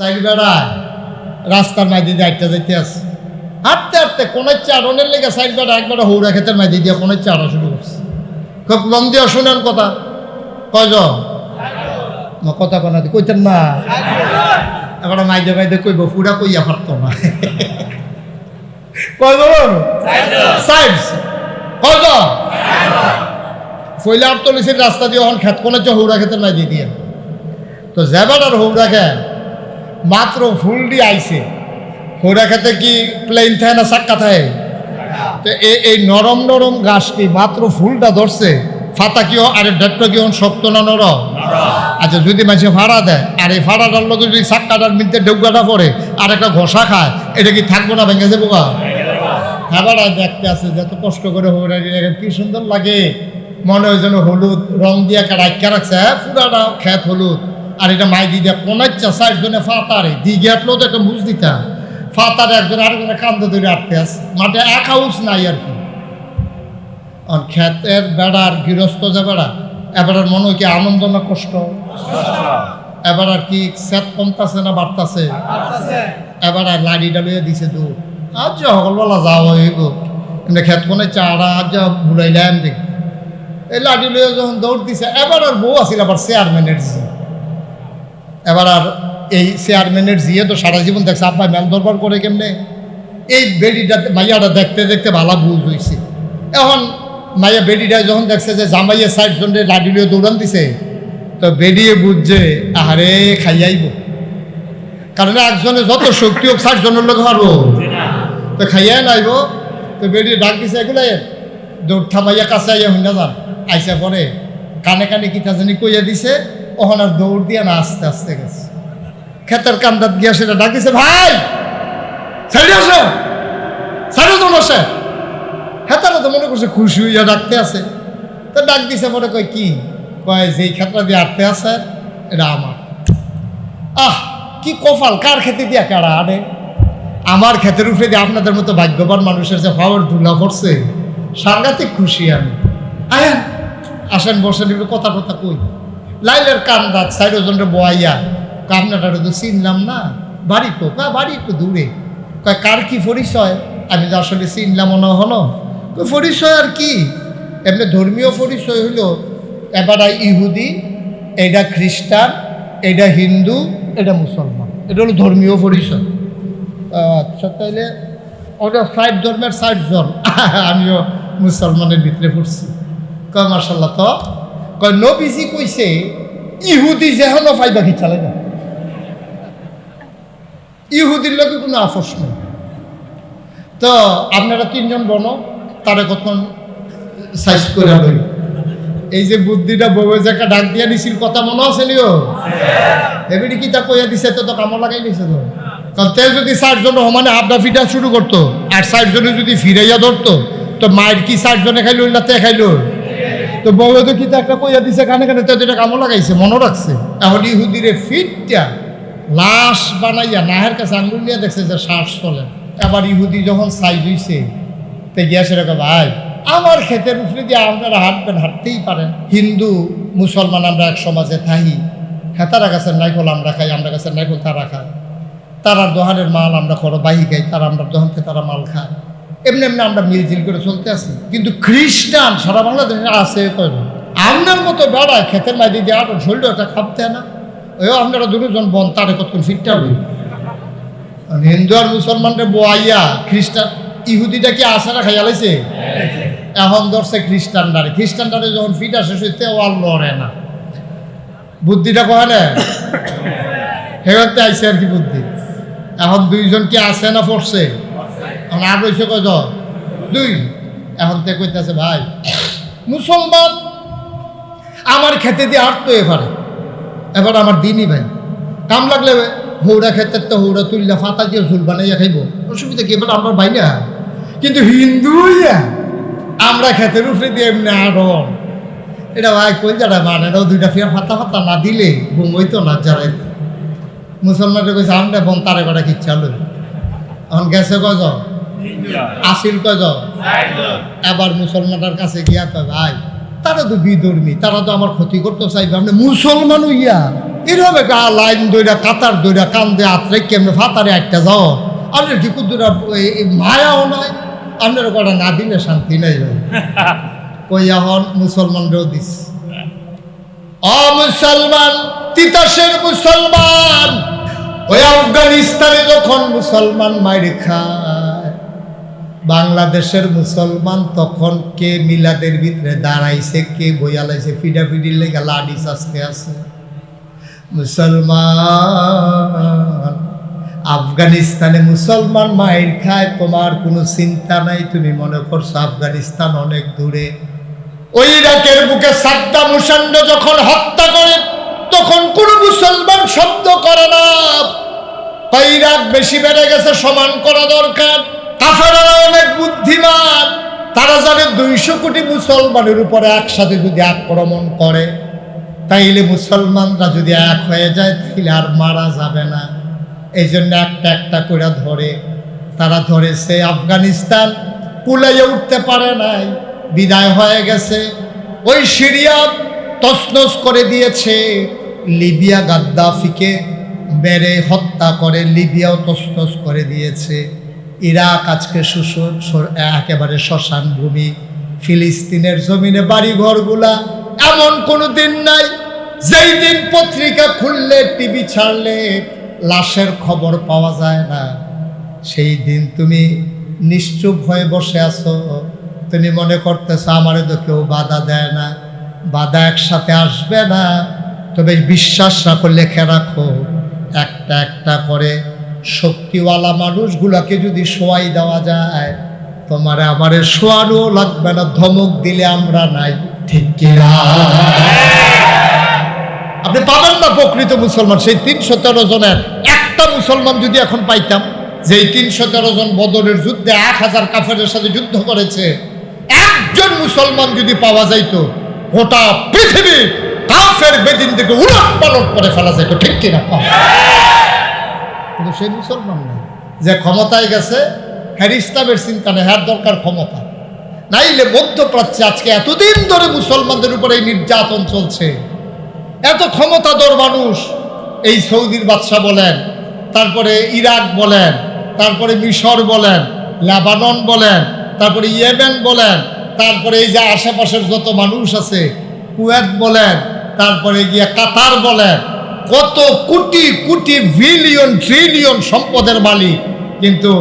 Side বেড়ায় রাস্তার মাঝে দিয়ে আটটা যাইতে আছে, হাঁটতে হাঁটতে কোনের চারণের লেগে সাইড বেড়া একবার হৌরা খেতের মাঝে দিয়ে কোনের চারা শুরু করছে। খুব মন দিয়ে শুনেন কথা, কয়জন কথা কোনা কইতেন না, এবার মাইদে মাইদে কইব পুরা কইয়া পারত না। কয়জন সাইড কয়জন ফইলে আর তলিসির রাস্তা দিয়ে এখন খেত কোনের হৌরা খেতের মাঝে দিয়ে তো যাবার আর হৌরা খেত মাত্র ফুল দিয়ে আইছে। হৌরা খেতে কি প্লেন থাকে না চাক্কা থাকে? তো এই নরম নরম গাছটি মাত্র ফুলটা ধরছে, ফাতা কি আর ডেটটা কি শক্ত না নরম? আচ্ছা, যদি মানুষে ফাড়া দেয় আর এই ফাড়াটার লোক যদি চাক্কাটার মিলতে ডেউগাটা পড়ে আর একটা ঘষা খায়, এটা কি থাকবো না, ভেঙে যাবো? এবার দেখতে আছে যত কষ্ট করে হৌরা কি সুন্দর লাগে, মনে হয় যেন হলুদ রং দিয়ে একটা রাখা রাখছে, পুরাটা খেত হলুদ। আর এটা মাই দিয়ে কোনাচ্ছা সাইড জনে ফাতারে দিকে আটলেও তো একটা বুঝ দিতা, ফাতারে একজন আরেকজনের কান্দে ধরে আটতে আছে, মাঠে এক হাউস নাই আর কি। খেতের বেড়ার গৃহস্থ যে বেড়া, এবার মনে হয় কি আনন্দ না কষ্ট? এবার আর কি সেট কমতাছে না বাড়তাছে? এবার আর লাড়িটা লইয়া দিছে দূর, আজ যে সকলবেলা যাওয়া হইব এমনি খেত কোনে চারা আজ যা বুড়াইলাম দেখ। এই লাঠি লইয়া যখন দৌড় দিছে, এবার আর বউ আসিল আবার চেয়ারম্যানের জি। এবার আর এই চেয়ারম্যানের জিয়ে তো সারা জীবন দেখছে আব্বা মেল দরবার করে কেমনে, এই বেডিটা মাইয়াটা দেখতে দেখতে ভালো বুঝ হয়েছে। এখন মাইয়া বেডিটা যখন দেখছে যে জামাইয়া সাইড জন্যে লাঠি লইয়া দৌড়ান দিছে, তো বেডিয়ে বুঝছে আহারে খাইয়াইব, কারণ একজনে যত শক্তি হোক 60 জনের লোক পারবো তো খাইয়াই নাইব। তো বেডিয়ে ডাক দিছে এগুলো দৌড় থামাইয়া কাছে আইয়া হইনা যান, আইসা পরে কানে কানে কিতা জানি কইয়া দিছে, ওখান আর দৌড় দিয়ে না আস্তে আস্তে গেছে। খেতের কান্দাত গিয়া সেটা ডাক দিছে, ভাই সাইডে আসো, সাইডে তো বসে। খেতারা তো মনে করছে খুশি হইয়া ডাকতে আছে, তো ডাক দিছে পরে কয় কি, কয় যেই খেতটা দিয়ে আটতে আছে এটা আমার। আহ কি কপাল, কার খেতে দিয়া কারা আরে, আমার ক্ষেতের উপরে দিয়ে আপনাদের মতো ভাগ্যবান মানুষের যে পাওয়ার ধুলা পড়ছে, সাংঘাতিক খুশি আমি। আয়েন আসেন বসেন, একটু কথা টথা কই। লাইলের কান্দাত সাইডজনরে বয়াইয়া, আপনারা তো চিনলাম না, বাড়ি তো বাড়ি একটু দূরে। কয় কার কি পরিচয়? আমি তো আসলে চিনলাম না হলো। পরিচয় আর কি, এমনি ধর্মীয় পরিচয় হইল এবার ইহুদি, এটা খ্রিস্টান, এটা হিন্দু, এটা মুসলমান, এটা হলো ধর্মীয় পরিচয়। আচ্ছা, তাইলে ওটা 60 ধর্মের 60 জন, আমিও মুসলমানের ভিতরে পড়ছি। কয় মার্শাল্লাহ, তো কয় নবীজি কইছে ইহুদি যেন ফাইবা কি চালে না, ইহুদির লোকে কোনো আপোষ নেই। তো আপনারা 3 জন বনো, তারা কখন সাইজ করে লই। এই যে বুদ্ধিটা বউ যে একটা ডাক দিয়া দিছিল, কথা মনে আছে নিও এবারে কি তা কইয়া দিছে, তো কামড় লাগাই দিছে তো। কারণ তে যদি 60 জন সমানে হাফডা ফিটা শুরু করতো আর 60 জনে যদি ফিরাইয়া ধরতো, তো মায়ের কি 60 জনে খাইলো না তে খাইলো? তো বউ তো কি তা একটা কইয়া দিছে কানে কানে, তো এটা কামড় লাগাইছে, মনে রাখছে। এখন ইহুদিরে ফিটটা লাশ বানাইয়া নাহের কাছে আঙ্গুল নিয়ে দেখছে যে শ্বাস চলে। এবার ইহুদি যখন সাইজ হইছে, তে গিয়া সেরকম ভাই আমার ক্ষেতের উপরে দিয়ে আপনারা হাঁটবেন, হাঁটতেই পারেন। হিন্দু মুসলমান আমরা এক সমাজে থাকি, খেতারা গাছের নাইকল আমরা খাই, আমরা গাছের নাইকল তারা খায়, তারার দোহানের মাল আমরা করো বাহি খাই, তারা আমরা দোহান থেকে তারা মাল খায়, এমনি এমনি আমরা মিলজিল করে চলতে আসি। কিন্তু খ্রিস্টান সারা বাংলাদেশে আছে কয় আপনার মতো বেড়ায় ক্ষেতের মাঝে দিয়ে আটন শরীর একটা খাপতে না, ওই আপনারা 2 জন বন তারে কতক্ষণ ফিটটা হই। হিন্দু আর মুসলমানরে বোয়াইয়া খ্রিস্টান ইহুদিটা কি আসে না খাইয়া লাইছে, এখন ধরছে খ্রিস্টানদারে। খ্রিস্টানদারে যখন ফিটা শেষ হইতে ওয়াল লড়ে না, বুদ্ধিটা কয় না হেতে আইসে আর কি বুদ্ধি। এখন 2 জন কি আসে না পড়ছে, এখন আর রয়েছে কয়জন 2। এখন তে কইতেছে ভাই মুসলমান আমার খেতে দিয়ে আটতো এবার আমার দিনই ভাই কাম লাগলে হৌরা খেতের তো হৌরা তুললা ফাতা দিয়ে ঝুল বানাইয়া খাইব, অসুবিধা কি? এবার আমার ভাই না। কিন্তু হিন্দু আমরা খেতের উপরে দিয়ে এমনি আড়ন, এটা ভাই কই যারা মানে এটাও 2টা ফিয়া ফাতা ফাতা না দিলে ঘুম হইতো না। যারা মুসলমানরা কইছে আমরা বোন তারে কটা কিচ্ছা লই। এখন গেছে কয়জন? আসিল কয়জন? এবার মুসলমানটার কাছে গিয়া কয় ভাই তারা তো বিধর্মী, তারা তো আমার ক্ষতি করতে চাইবে, আপনি মুসলমান হইয়া এরকম একটা লাইন দইরা কাতার দইরা কান্দে আত্রে কেমনে ফাতারে একটা যাও আপনার কি কুদুরা মায়াও নয় আপনার কটা না দিলে শান্তি নাই ভাই ওই এখন মুসলমানরাও দিস মুসলমান তিতাসের মুসলমান ওই আফগানিস্তানে যখন মুসলমান মাইরে খায় বাংলাদেশের মুসলমান তখন কে মিলাদের ভিতরে দাঁড়াইছে কে বইয়ালাইছে ফিডাফিডির লেগে লাডি চাষতে আছে মুসলমান আফগানিস্তানে মুসলমান মাইর খায় তোমার কোনো চিন্তা নাই তুমি মনে করছো আফগানিস্তান অনেক দূরে ওই ইরাকের বুকে সাদ্দাম হুসেন যখন হত্যা করে তখন কোনো মুসলমান শব্দ করে না ইরাক বেশি বেড়ে গেছে সমান করা দরকার কাফেররা অনেক বুদ্ধিমান তারা জানে 200 কোটি মুসলমানের উপরে একসাথে যদি আক্রমণ করে তাইলে মুসলমানরা যদি এক হয়ে যায় তাইলে আর মারা যাবে না এই জন্য একটা একটা করে ধরে তারা ধরেছে আফগানিস্তান কুলাইয়ে উঠতে পারে নাই বিদায় হয়ে গেছে ওই সিরিয়া তছনছ করে দিয়েছে লিবিয়া গাদ্দাফিকে মেরে হত্যা করে লিবিয়াও তছনছ করে দিয়েছে ইরাক আজকে একেবারে শ্মশান ভূমি ফিলিস্তিনের জমিনে বাড়িঘরগুলা এমন কোনো দিন নাই যেই দিন পত্রিকা খুললে টিভি ছাড়লে লাশের খবর পাওয়া যায় না সেই দিন তুমি নিশ্চুপ হয়ে বসে আছো তুমি মনে করতেছো আমারে তো কেউ বাধা দেয় না বাধা একসাথে আসবে না তবে বিশ্বাস রাখো লেখে রাখো একটা একটা করে শক্তিওয়ালা মানুষগুলাকে যদি শোয়াই দেওয়া যায় তোমারে আমারে শোয়ানো লাগবে না ধমক দিলে আমরা নাই ঠিক কিনা আপনি পাবেন না প্রকৃত মুসলমান সেই 313 জনের একটা মুসলমান যদি এখন পাইতাম যেই 313 জন বদরের যুদ্ধে 1000 কাফেরের সাথে যুদ্ধ করেছে একজন মুসলমান যদি পাওয়া যাইতো গোটা পৃথিবী কাফের বেদিন থেকে উলট পালট করে ফেলা যাইতো ঠিক কিনা কিন্তু সেই মুসলমান নেই যে ক্ষমতায় গেছে হ্যার ইসলামের চিন্তা নেই হ্যার দরকার ক্ষমতা নাইলে মধ্যপ্রাচ্যে আজকে এতদিন ধরে মুসলমানদের উপরে এই নির্যাতন চলছে এত ক্ষমতাধর মানুষ এই সৌদির বাদশাহ বলেন তারপরে ইরাক বলেন তারপরে মিশর বলেন লেবানন বলেন তারপরে ইয়েমেন বলেন তারপরে এই যে আশেপাশের যত মানুষ আছে কুয়েত বলেন তারপরে গিয়ে কাতার বলেন কত কোটি কোটি বিলিয়ন ট্রিলিয়ন সম্পদের মালিক কিন্তু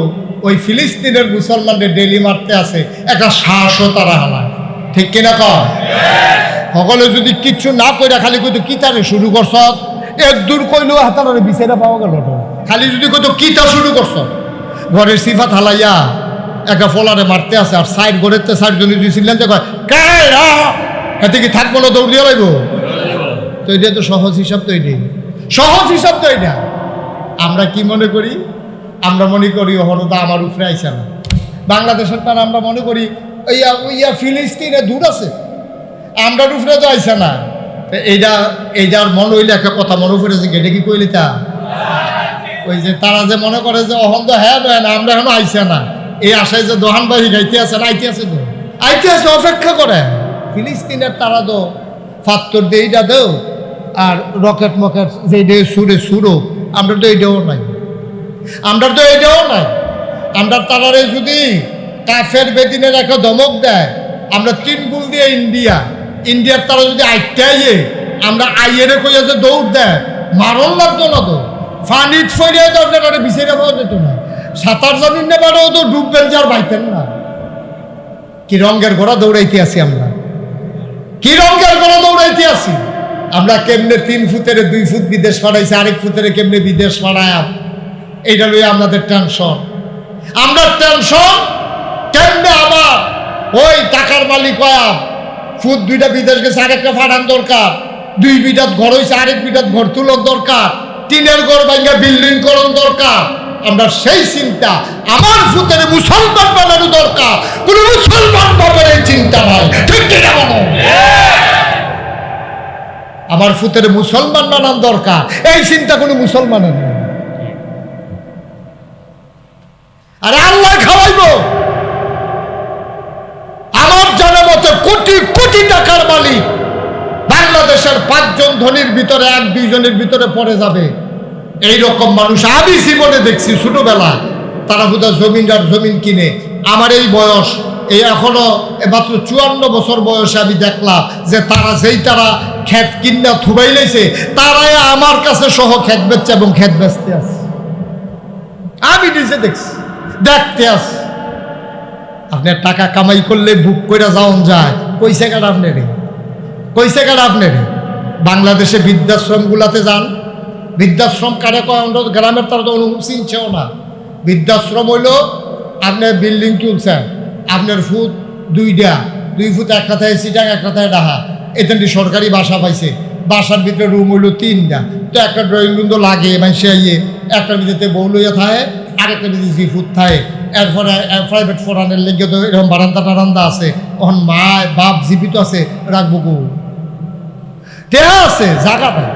ওই ফিলিস্তিনের মুসলমানদের ডেলি মারতে আছে একটা সাহসও তারা হালায় ঠিক কিনা কর সকলে যদি কিচ্ছু না কইরা খালি কইতো কিতারে শুরু করছ এক দূর কইলেও হাতারে বিচারে পাওয়া গেল খালি যদি কইতো কিতা শুরু করছ ঘরের সিফাত হালাইয়া একটা ফলারে মারতে আছে আর সাইড ঘরেতে সাইড জন্য দিয়েছিলেন যে এতে কি থাকবো না দৌড় দিয়ে লাগবো তো এটা তো সহজ হিসাব তো এটাই সহজ হিসাব তো এটা আমরা কি মনে করি আমরা মনে করি হরদা আমার উপরে আইসা না বাংলাদেশের তার আমরা মনে করি ইয়া ফিলিস্তিনে দূর আছে আমরা উপরে তো আইসা না এইটার মনে হইলে একটা কথা মনে পড়েছে এটা কি কইলি তা ওই যে তারা যে মনে করে যে অহন্দ হ্যাঁ না আমরা এখনো আইসা না এই আশায় যে দোহান বাড়ি গাইতে আছে না আইতে আছে তো আইতে আছে অপেক্ষা করে ফিলিস্তিনের তারা তো ফাত্তর দিয়ে এইটা দেও আর রকেট মকেট যে সুরে সুরো আমরা তো এইটাও নাই আমরা তো এইটাও নাই আমরা তারারে যদি কাফের বেদিনের একটা ধমক দেয় আমরা 3 গুল দিয়ে ইন্ডিয়ার তারা যদি আইতে আইয়ে আমরা আইয়েরে কইয়া যে দৌড় দেয় মারণ লাগতো না তো ফানিট ফরিয়া দরকার বিচারে পাওয়া যেত না সাঁতার জানিন না বারো তো ডুববেন যার বাইতেন না কি রঙের ঘোড়া দৌড়াইতে আসি আমরা কি রঙের ঘোড়া দৌড়াইতে আসি আমরা কেমনে 3 ফুটের 2 ফুট বিদেশ পাঠাইছি আরেক ফুটের কেমনে বিদেশ পাঠায় এইটা লইয়া আমাদের টেনশন আমরা টেনশন কেমনে আবার ওই টাকার মালিক হয় ফুট 2টা বিদেশ গেছে আরেকটা ফাটান দরকার 2 বিটাত ঘর হয়েছে আরেক বিটাত ঘর তুলন দরকার টিনের ঘর ভাঙ্গা বিল্ডিং করন দরকার আমরা সেই চিন্তা আমার ফুতের মুসলমান বানানো দরকার কোন মুসলমান বাবার এই চিন্তা নাই ঠিক কিনা বলো আমার ফুতের মুসলমান বানানো দরকার এই চিন্তা কোনো মুসলমানের নেই আরে আল্লাহ খাওয়াইবো আমার জানা মতে কোটি কোটি টাকার মালিক বাংলা বাংলাদেশের 5 জন ধনীর ভিতরে 1-2 জনের ভিতরে পড়ে যাবে। এই রকম মানুষ আমি জীবনে দেখছি ছোটবেলা। তারা বোধহয় জমিন আর জমিন কিনে। আমার এই বয়স, এই এখনো মাত্র 54 বছর বয়সে আমি দেখলাম যে তারা ক্ষেত কিনা থুবাই লাইছে, তারাই আমার কাছে সহ ক্ষেত বেচছে এবং ক্ষেত বেচতে আছে। আমি নিজে দেখছি, দেখতে আছি। আপনার টাকা কামাই করলে বুক করে যাওন যায়, কইছে কার আপনারে, কইছে কার আপনারে। বাংলাদেশে বৃদ্ধাশ্রমগুলাতে যান, বৃদ্ধাশ্রম কারে কয় গ্রামের তারা তো অনুভব চিনছেও না। বৃদ্ধাশ্রম হইল আপনার বিল্ডিং তুলছেন, আপনার ফুট 2 ফুট এক কথায় সিটাং এক কথায় ডাহা, এখানটি সরকারি বাসা পাইছে। বাসার ভিতরে রুম হইল 3টা, তো একটা ড্রয়িং রুম তো লাগে মানুষে আইয়ে, একটার ভিতরে বউ লইয়া থাকে, আরেকটার ভিতরে 3 ফুট থাকে। এরপরে প্রাইভেট ফোরানের লেগে তো এরকম বারান্দা টারান্দা আছে। ওখান মা বাপ জীবিত আছে, রাখবো গো দেহা আছে জায়গা নাই।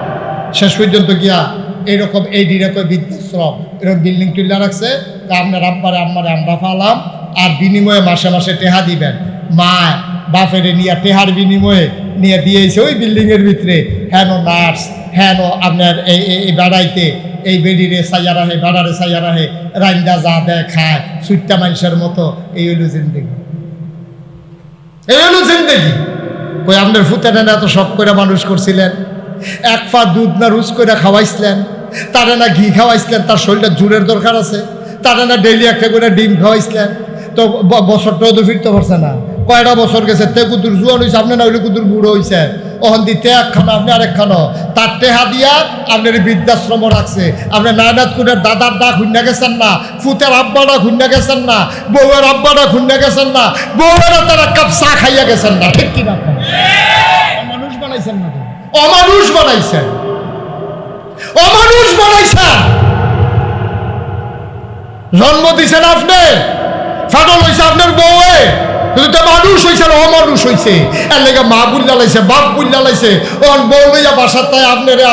শেষ পর্যন্ত গিয়া এইরকম এই ডিরেক্ট বৃদ্ধাশ্রম এরকম বিল্ডিং তুলে রাখছে। আপনার আব্বারে আম্মারে আমরা ফালাম, আর বিনিময়ে মাসে মাসে টেহা দিবেন। মা বাপেরে নিয়ে টেহার বিনিময়ে নিয়ে দিয়েছে ওই বিল্ডিংয়ের ভিতরে। হেন নার্স, হেন আপনার এই বেড়াইতে এই বেডিরে সাইয়া রাহে, বেড়ারে সাইয়া রাহে, রাইন্দা যা দেয় খায় সুইটটা মানুষের মতো। এই হইল জিন্দেগি, এই হইল জিন্দেগি। ওই আপনার ফুতেন এত শখ করে মানুষ করছিলেন, 1 পা দুধ না রুজ করে খাওয়াইছিলেন, তারা না ঘি খাওয়াইছিলেন, তার শরীরটা জোরের দরকার আছে, তারা না ডেইলি একটা করে ডিম খাওয়াইছিলেন। তো বছরটাও তো ফিরতে পারছে না, কয়টা বছর গেছে, তে কুতুর জুয়ান হয়েছে, আপনি না হইলে কুতুর বুড়ো হয়েছে। ওখান দিতে একখানো আপনি আরেকখানো, তার টেহা দিয়া আপনার বৃদ্ধাশ্রম রাখছে। আপনি নায়নাথকুরের দাদার ডা খুঁজা গেছেন না, ফুতের আব্বাটা খুঁজা গেছেন না, বউয়ের আব্বাটা খুঁজা গেছেন না, বউয়েরা তারা কাপ চা খাইয়া গেছেন না, ঠিক কিনা? মানুষ বানাইছেন না, অমানুষ বানাইছেন, অমানুষ বানাইছেন। জন্ম দিছেন আপনি, ফাটল হয়েছে আপনার বউয়ে, কিন্তু মানুষ হয়েছে না অমানুষ হয়েছে। এর লেগে মা বুল্লা লাইছে, বাপ বুল্লা লাইছে। ওর বউ লইয়া বাসার তাই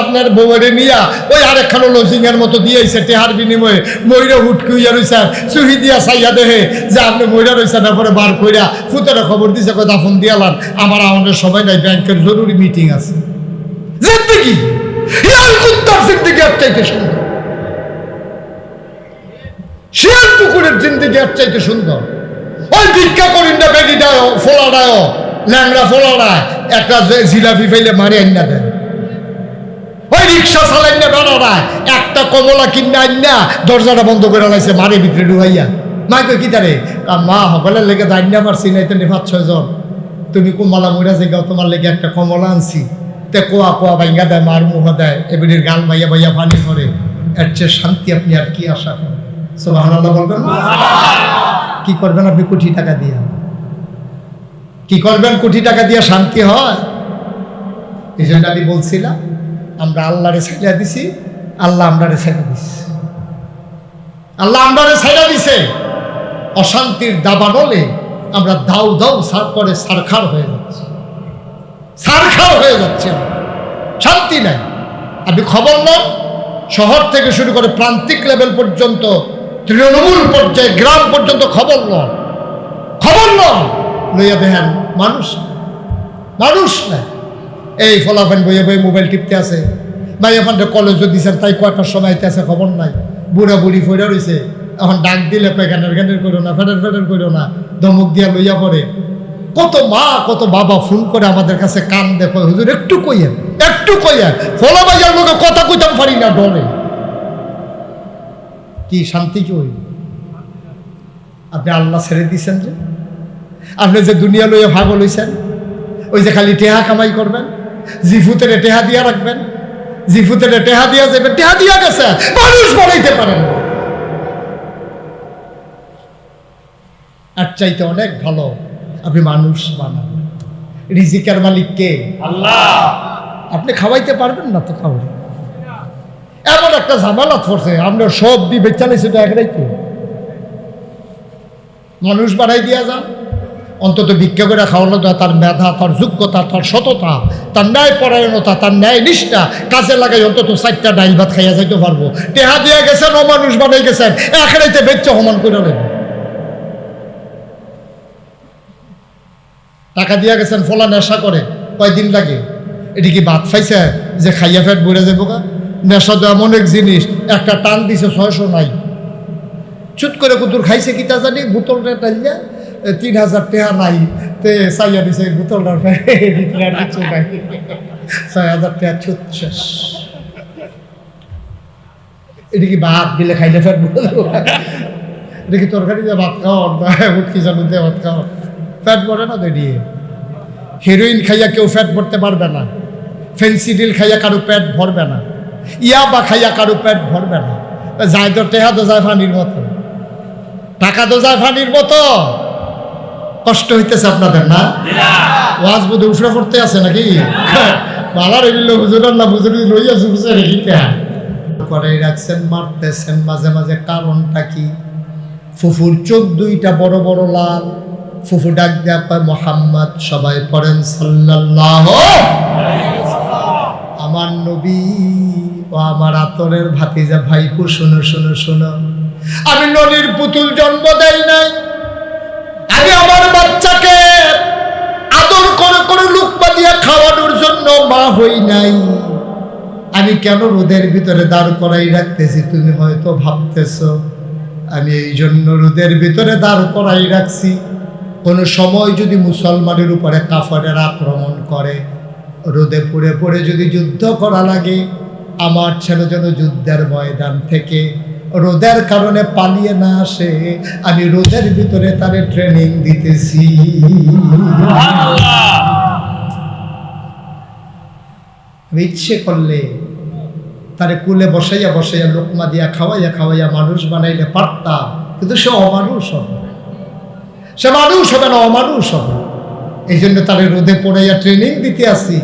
আপনার বউয়েরে নিয়া ওই আরেকখানো লজিং এর মতো দিয়েছে টেহার বিনিময়ে। ময়ূরে হুটকি হইয়া রয়েছেন, চুহি দিয়া চাইয়া দেহে যে আপনি ময়ূরা রয়েছেন, তারপরে বার কইরা ফুতেরা খবর দিছে, কথা ফোন দিয়ালাম আমার আমাদের সবাই নাই, ব্যাংকের জরুরি মিটিং আছে। জিন্দেগি হিয়াল কুত্তার জিন্দেগি আর চাইতে সুন্দর, শিয়াল কুকুরের জিন্দেগি আর চাইতে সুন্দর। ওই ভিক্ষা করিন না বেডিটায় ফোলাটায় ল্যাংড়া ফোলাটায় একটা জিলাপি ফেলে মারি আইনা দেন। ওই রিক্সা চালাই না বেড়ারায় একটা কমলা কিনা আইনা দরজাটা বন্ধ করে লাইছে, মারে ভিতরে ঢুকাইয়া। মা কই কি তারে, মা সকলের লেগে দাইনা মারছি না, এতে 5-6 জন, তুমি কমলা মইরা জায়গাও তোমার লেগে একটা কমলা আনছি। তে কোয়া কোয়া ভাইঙ্গা দেয়, মার মুহ দেয়, এবিডির গাল মাইয়া ভাইয়া পানি করে। এর চেয়ে শান্তি আপনি আর কি আশা করেন? সুবহানাল্লাহ বলবেন। কি করবেন আপনি কোটি টাকা দিয়া? কি করবেন কোটি টাকা দিয়া? শান্তি হয়? এই জন্য আমি বলছিলাম আমরা আল্লাহরে ছাইড়া দিছি, আল্লাহ আমরারে ছাইড়া দিছে, আল্লাহ আমরারে ছাইড়া দিছে। অশান্তির দাবানলে আমরা দাউ দাউ সার করে সারখার হয়ে যাচ্ছে, সারখার হয়ে যাচ্ছে, শান্তি নাই। আপনি খবর নেন, শহর থেকে শুরু করে প্রান্তিক লেভেল পর্যন্ত, তৃণমূল পর্যায়ে গ্রাম পর্যন্ত খবর নন, খবর নন, লইয়া দেখেন মানুষ, মানুষ না। এই ফলাফান বইয়ে বইয়ে মোবাইল টিপতে আছে, ভাইয়া ফান্ডে কলেজও দিচ্ছেন, তাই কয়টার সময় আছে খবর নাই। বুড়া বুড়ি ফইরা রয়েছে, এখন ডাক দিলে গানের গানের করো না, ফেডার ফেডার করো না, ধমক দিয়া লইয়া পড়ে। কত মা কত বাবা ফোন করে আমাদের কাছে কান দেখো, হুজুর একটু কইয়েন, একটু কইয়েন, ফলা বাজার লোকে কথা কইতাম পারি না, ডরে। কি শান্তি কি হইল? আপনি আল্লাহ ছেড়ে দিচ্ছেন যে, আপনি যে দুনিয়া লইয়া ভাগল হইছেন, ওই যে খালি টেহা কামাই করবেন, জিফুতের টেহা দিয়া রাখবেন, জিফুতের টেহা দিয়া যাবেন, টেহা দিয়া গেছে, মানুষ বানাইতে পারেন না। আর চাইতে অনেক ভালো আপনি মানুষ বানান। রিজিকের মালিক কে? আল্লাহ। আপনি খাওয়াইতে পারবেন না তো কাউরে, এমন একটা ঝামেলা পড়ছে, আপনার সব দিয়ে বেচা নিছে তো একটাই তো মানুষ বানাই দিয়া যান। অন্তত ভিক্ষা করে খাওয়ানো যায়, তার মেধা, তার যোগ্যতা, তার সততা, তার ন্যায় পরায়ণতা, তার ন্যায় নিষ্ঠা কাজে লাগাই অন্তত 4টা ডাইল ভাত খাইয়া যাইতে পারবো। টেহা দিয়া গেছেন, অমানুষ বানাই গেছেন, একটাইতে বেচা সমান করে নেব। টাকা দিয়া গেছেন, ফলা নেশা করে, কয়দিন লাগে? এটি কি ভাত খাইছে যে খাইয়া ফেট ভরে যাবো গা? নেশা তো এমন এক জিনিস, একটা টান দিছে 600 নাই, চুট করে কুতুর খাইছে কিতা জানি, বোতলটা টাইয়া 3000 টাকা নাই, তে চাইয়া দিছে বোতলটার ভিতরে আর কিছু নাই, 6000 টাকা ছুট শেষ। এটি কি ভাত দিলে খাইলে ফেট ভরে যাবো? এটা কি তরকারি দিয়ে ভাত খাওয়া না উঠকি জানু দিয়ে ভাত খাওয়া? ফ্যাট পড়ে না তো দিয়ে। হেরোইন খাইয়া কেউ ফ্যাট পড়তে পারবে না, ফেন্সিডিল খাইয়া কারো পেট ভরবে না, ইয়াবা খাইয়া কারো পেট ভরবে না। যায় তো টেহা তো যায় ফানির মতো, টাকা তো যায় ফানির মতো। কষ্ট হইতেছে আপনাদের না? ওয়াজ বোধ উফরা করতে আছে নাকি? বালার এগুলো হুজুরার না হুজুর লইয়া চুপছে রেখিতে করে রাখছেন, মারতেছেন মাঝে মাঝে। কারণটা কি? ফুফুর চোখ দুইটা বড় বড় লাল। ফুফু ডাক দেয়া পায় মোহাম্মদ, সবাই পড়েন সাল্লাল্লাহু। আমার নবী ও আমার আতরের ভাতিজা ভাইপু, শোনো শোনো শোনো, আমি ননির পুতুল জন্ম দেই নাই, আমি আমার বাচ্চাকে আদর করে করে লুকমা দিয়ে খাওয়ানোর জন্য মা হই নাই। আমি কেন রোদের ভিতরে দাঁড় করাই রাখতেছি তুমি হয়তো ভাবতেছো আমি এই জন্য রোদের ভিতরে দাঁড় করাই রাখছি, কোনো সময় যদি মুসলমানের উপরে কাফেরের আক্রমণ করে, রোদে পুড়ে পুড়ে যদি যুদ্ধ করা লাগে, আমার ছেলে যেন যুদ্ধের ময়দান থেকে রোদের কারণে পালিয়ে না আসে, আমি রোদের ভিতরে তারে ট্রেনিং দিতেছি। ইচ্ছে করলে তারে কুলে বসাইয়া বসাইয়া লোকমা দিয়া খাওয়াইয়া খাওয়াইয়া মানুষ বানাইলে পারতাম, কিন্তু সে অমানুষ হবে, সে মানুষ হবে না, অমানুষ হবে। এই জন্য তারে রোদে পড়াইয়া ট্রেনিং দিতে আসি,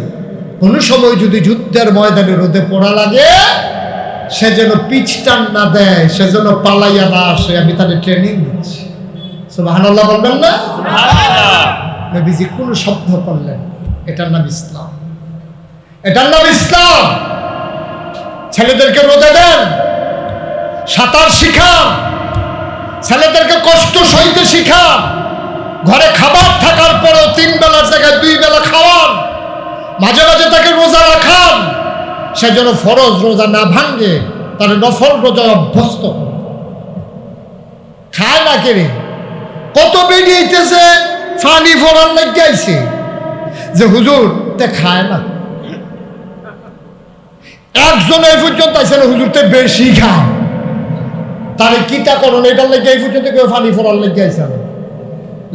কোনো সময় যদি যুদ্ধের ময়দানে রোদে পড়া লাগে সে যেন পিছ টান না দেয়, সে যেন পালাইয়া না আসে, আমি তাদের ট্রেনিং দিচ্ছি। সুবহানাল্লাহ বলবেন না? নবীজি কোন শব্দ করলেন, এটার নাম ইসলাম, এটার নাম ইসলাম। ছেলেদেরকে রোদে দেন, সাঁতার শিখান, ছেলেদেরকে কষ্ট সইতে শিখান, ঘরে খাবার থাকার পরেও 3 বেলার জায়গায় 2 বেলা খাওয়ান, মাঝে মাঝে তাকে রোজা রাখান, সে যেন ফরজ রোজা না ভাঙ্গে, তার নফল রোজা অভ্যস্ত করে। খায় না কেড়ে, কত বেরিয়েছে ফানি ফোরান লেগে আইছে যে হুজুর তে খায় না। একজন এই পর্যন্ত আইসে না হুজুর তে বেশি খায়, তারে কিতা করণ এটার লেগে এই পর্যন্ত কেউ ফানি ফোরান লেগে আইসে না।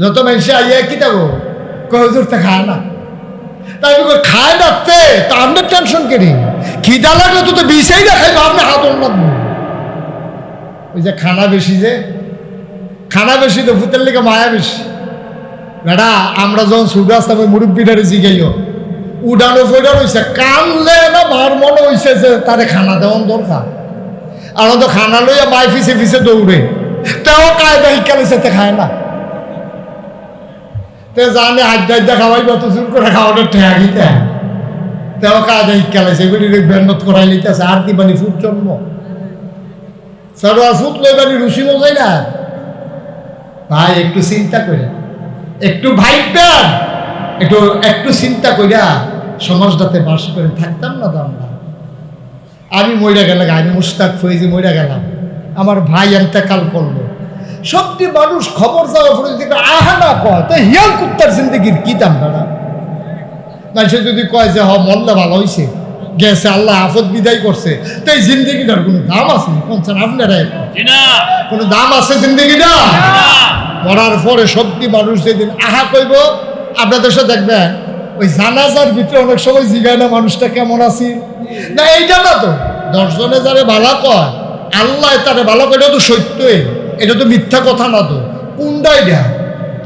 যত মানুষে আইয়া কিতা গো হুজুর তে খায় না, তাই খায় না তে তা আপনার টেনশন কেড়ে, খিদা লাগলে তো বিষেই না খাইব, আপনি হাত লাগবে। ওই যে খানা বেশি, যে খানা বেশি তো ভূতের লেগে মায়া বেশি। বেটা আমরা যখন ছুটে আসতাম ওই মুরব্বীটারে জিগাইও, উডানো ফোডানো হয়েছে, কানলে না মার মনে হয়েছে যে তারে খানা দেওয়ার দরকার। আর তো খানা লইয়া মাই ফিসে ফিসে দৌড়ে, তেও কায়দা শিক্ষালেছে তে খায় না, তে জানে হাড্ডা খাওয়াই কত জোর করে খাওয়াটা ঠেয়া দিতে, তেও কায়দা শিক্ষালেছে, এগুলি বেন্নত করাই নিতেছে। আর দিবানি ফুট জন্ম সরোয়ার ফুট লইবানি রুচি মজাই না। ভাই একটু চিন্তা করে, একটু ভাইবেন, একটু চিন্তা কইরা সমাজটাতে বাস করে থাকতাম না তো আমরা। আমি মইরা গেলাম, আমি মুস্তাক ফৈজি মইরা গেলাম, আমার ভাই এতেকাল করলো, সত্যি মানুষ খবর যাওয়ার পরে যদি আহা না কয় তো হিয়াল কুত্তার জিন্দগির কি দাম দাঁড়া। মানুষে যদি কয় যে হ মল্লা ভালো হয়েছে গেছে, আল্লাহ আফত বিদায় করছে, তো এই জিন্দগিটার কোনো দাম আছে? কোনছেন আপনারা, কোনো দাম আছে জিন্দগিটা? মরার পরে সত্যি মানুষ যেদিন আহা কইব, আপনাদের সাথে দেখবেন ওই জানাজার ভিতরে অনেক সময় জিগায় না মানুষটা কেমন আছি না, এইটা না তো 10 জনে যারে ভালো কয় আল্লাহ তারে ভালো কয়, এটা তো সত্যই, এটা তো মিথ্যা কথা না। তো কোনটা এটা?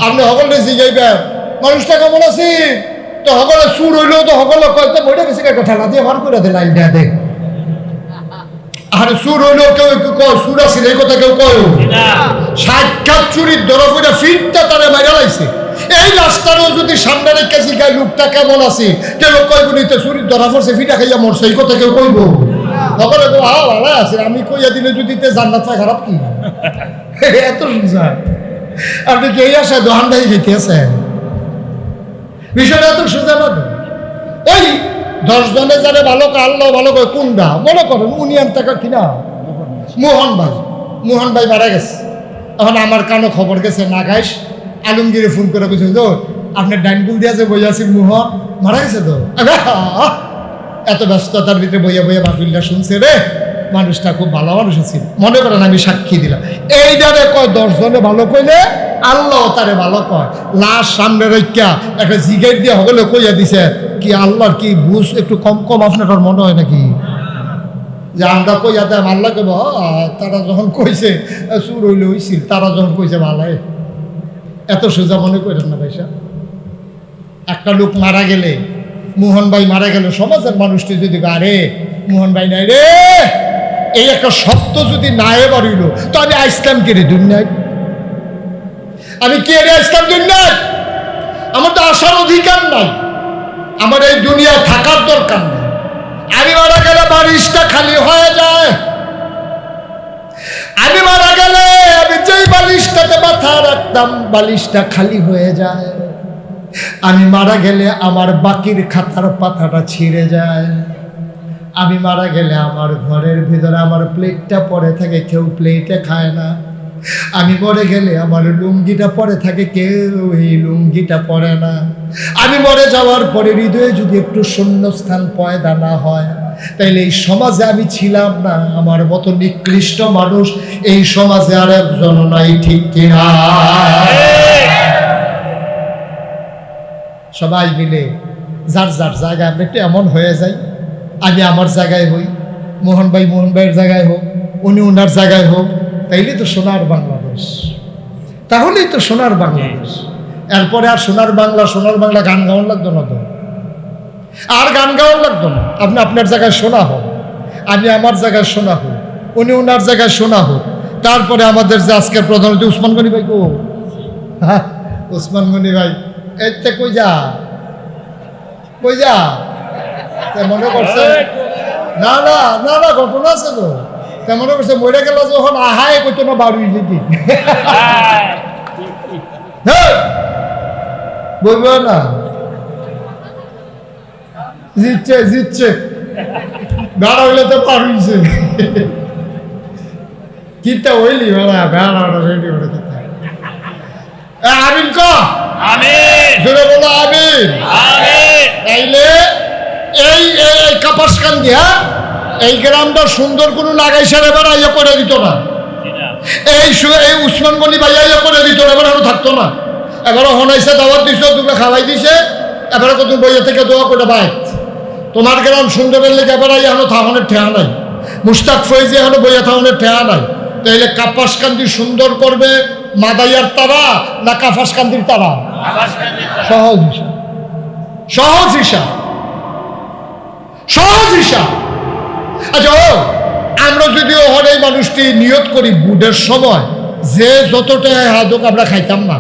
আপনি সকলে জিগাইবেন মানুষটা কেমন আছি, তো সকলে সুর হইলেও তো সকলে কয় তো বইটা বেশি কথা না দিয়ে ভার করে দে, লাইন দেয়া দে। আর সুর হইলেও কেউ কয় সুর আছে, এই কথা কেউ কয় সাক্ষাৎ চুরির ধরা পড়া ফিরটা তারা মাইরা লাইছে। এই রাস্তারও যদি সামনে রেখে জিগাই লোকটা কেমন আছে, কেউ কইব নিতে চুরির ধরা পড়ছে ফিটা খাইয়া মরছে, এই কথা কেউ কইব? সকলে তো হা ভালো আছে, আমি কইয়া দিলে যদি জান্নাত পায় খারাপ কি? এত সুন্দর আপনি কে আসে দোহানদাই যেতে আছেন, বিষয়টা এত সোজা না। ওই 10 জনে যারে ভালো কয় আল্লাহ ভালো কয় কোনটা মনে করেন উনিয়ান টাকা কিনা মোহন ভাই মারা গেছে। এখন আমার কানো খবর গেছে নাগাইশ আলমগীরে ফোন করে বলছে তো আপনার ডাইনগুল দিয়া যে বই আছি মোহন মারা গেছে তো। এত ব্যস্ততার ভিতরে বইয়া বইয়া বাবুল্লা শুনছে রে, মানুষটা খুব ভালো মানুষ ছিল, মনে করেন আমি সাক্ষী দিলাম। এই ডারে কয় 10 জনে ভালো কইলে আল্লাহ তারে ভালো কয়। লাশ সামনে রেখা একটা জিগাইট দিয়ে হগলে কইয়া দিছে কি আল্লাহর কি বুঝ একটু কম কম আপনার মনে হয় নাকি যে আমরা কইয়া দেয় আল্লাহ কেব তারা যখন কইছে চুর হইলে হইছিল, তারা যখন কইছে ভালাই এত সোজা মনে করেন না ভাইসা। একটা লোক মারা গেলে, মোহন ভাই মারা গেল, সমাজের মানুষটি যদি আরে মোহন ভাই নাই রে এই একটা শব্দ যদি নাই বাড়িল তো আমি আইসলাম কে রে দুনিয়ায়, আমি কে রে আইসলাম দুনিয়ায়? আমার তো আসার অধিকার নাই, আমার এই দুনিয়া থাকার দরকার নেই। আমি মারা গেলে বালিশটা খালি হয়ে যায়, আমি মারা গেলে আমি যেই বালিশটাতে মাথা রাখতাম বালিশটা খালি হয়ে যায়, আমি মারা গেলে আমার বাকির খাতার পাতাটা ছিঁড়ে যায়, আমি মারা গেলে আমার ঘরের ভিতরে আমার প্লেটটা পড়ে থাকে, কেউ প্লেটে খায় না, আমি মরে গেলে আমার লুঙ্গিটা পরে থাকে, কেউ এই লুঙ্গিটা পরে না, আমি মরে যাওয়ার পরে হৃদয়ে যদি একটু শূন্যস্থান পয়দা না হয় তাইলে এই সমাজে আমি ছিলাম না, আমার মতো নিকৃষ্ট মানুষ এই সমাজে আর একজন নাই, ঠিক কিনা? সবাই মিলে যার যার জায়গায় আমরা একটু এমন হয়ে যাই, আমি আমার জায়গায় হই, মোহন ভাইয়ের জায়গায় হোক, উনি ওনার জায়গায় হোক, তাইলেই তো সোনার বাংলাদেশ, তাহলেই তো সোনার বাংলাদেশ। এরপরে আর সোনার বাংলা গান গাওয়ান লাগতো না তো, আর গান গাওয়ান লাগতো না, আপনি আপনার জায়গায় শোনা হোক, আমি আমার জায়গায় শোনা হোক, উনি ওনার জায়গায় শোনা হোক। তারপরে আমাদের যে আজকের প্রধানমন্ত্রী উসমান গনি ভাই কো, হ্যাঁ উসমান গনি ভাই এতে কই যা মনে করছে না না না না ঘটনা আছে তো, মনে করছে মরে গেল যখন আহায় কইতো না বাড়ি যেতে বলবো না, জিতছে বেড়া হইলে তো পার হইছে কিটা হইলি বেড়া বেড়া রেডি করে দিতে আমিন ক আমিন জোরে বলো আমিন আমিন। তাইলে এই কাপাসকান্দি, হ্যাঁ এই গ্রামটা সুন্দর কোনো লাগাইছে এবার আইয়া করে দিত না, এই উসমান গনি ভাই আইয়া করে দিত না, এবার আরো থাকতো না, এবারও হনাইছে দাওয়াত দিছে, তোমরা খাওয়াই দিছে, এবারে কত বইয়া থেকে দোয়া করে ভাই তোমার গ্রাম সুন্দরের লেগে এবার এখনো থাহনের ঠেয়া নাই, মুস্তাক ফয়েজি এখনো বইয়া থাহনের ঠেয়া নাই। তাইলে কাপাসকান্দি সুন্দর করবে মাদাইয়ার তারা না কাপাসকান্দির তারা? সহজ হিসাব। আচ্ছা আমরা যদি ওখানে এই মানুষটি নিয়ত করি বুডের সময় যে যত টেহা হাদক আমরা খাইতাম না,